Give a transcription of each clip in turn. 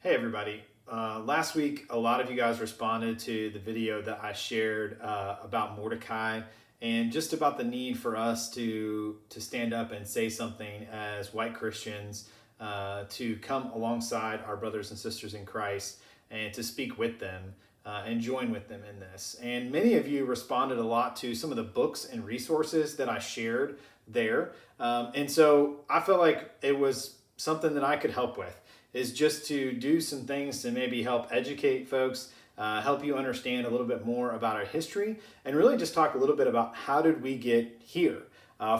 Hey everybody. Last week, a lot of you guys responded to the video that I shared about Mordecai and just about the need for us to stand up and say something as white Christians, to come alongside our brothers and sisters in Christ and to speak with them and join with them in this. And many of you responded a lot to some of the books and resources that I shared there. And so I felt like it was something that I could help with, is just to do some things to maybe help educate folks, help you understand a little bit more about our history, and really just talk a little bit about how did we get here.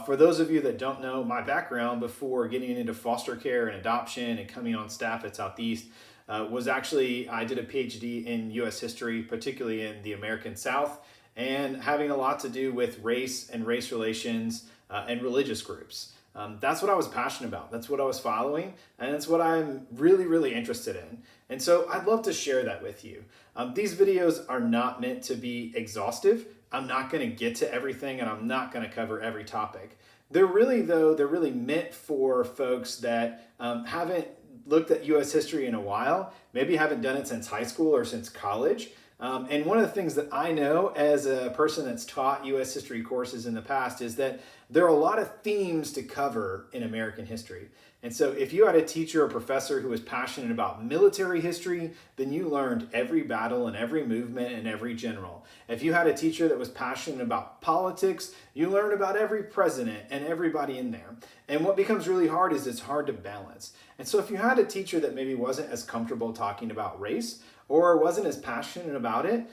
For those of you that don't know my background before getting into foster care and adoption and coming on staff at Southeast, was actually, I did a PhD in U.S. history, particularly in the American South, and having a lot to do with race and race relations and religious groups. That's what I was passionate about. That's what I was following. And that's what I'm really, really interested in. And so I'd love to share that with you. These videos are not meant to be exhaustive. I'm not going to get to everything and I'm not going to cover every topic. They're really meant for folks that haven't looked at U.S. history in a while, maybe haven't done it since high school or since college. And one of the things that I know as a person that's taught U.S. history courses in the past is that there are a lot of themes to cover in American history. And so if you had a teacher or professor who was passionate about military history, then you learned every battle and every movement and every general. If you had a teacher that was passionate about politics, you learned about every president and everybody in there. And what becomes really hard is it's hard to balance. And so if you had a teacher that maybe wasn't as comfortable talking about race, or wasn't as passionate about it,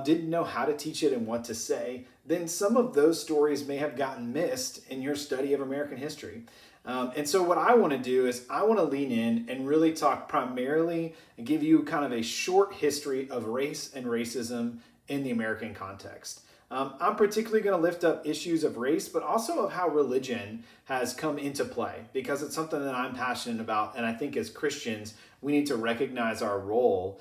didn't know how to teach it and what to say, then some of those stories may have gotten missed in your study of American history. And so what I want to do is I want to lean in and really talk primarily and give you kind of a short history of race and racism in the American context. I'm particularly going to lift up issues of race, but also of how religion has come into play, because it's something that I'm passionate about. And I think as Christians, we need to recognize our role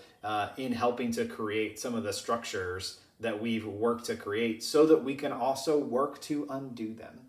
in helping to create some of the structures that we've worked to create so that we can also work to undo them.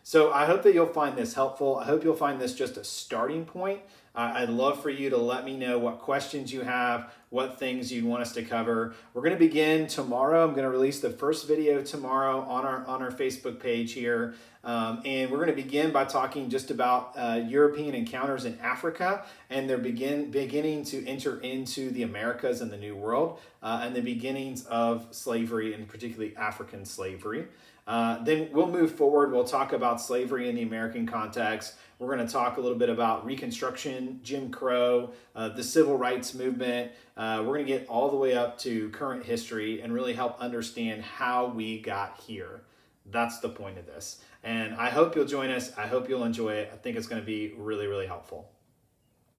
So I hope that you'll find this helpful. I hope you'll find this just a starting point. I'd love for you to let me know what questions you have, what things you'd want us to cover. We're going to begin tomorrow. I'm going to release the first video tomorrow on our Facebook page here. And we're going to begin by talking just about European encounters in Africa, and they're beginning to enter into the Americas and the New World, and the beginnings of slavery, and particularly African slavery. Then we'll move forward. We'll talk about slavery in the American context. We're going to talk a little bit about Reconstruction, Jim Crow, the Civil Rights Movement. We're going to get all the way up to current history and really help understand how we got here. That's the point of this. And I hope you'll join us. I hope you'll enjoy it. I think it's going to be really, really helpful.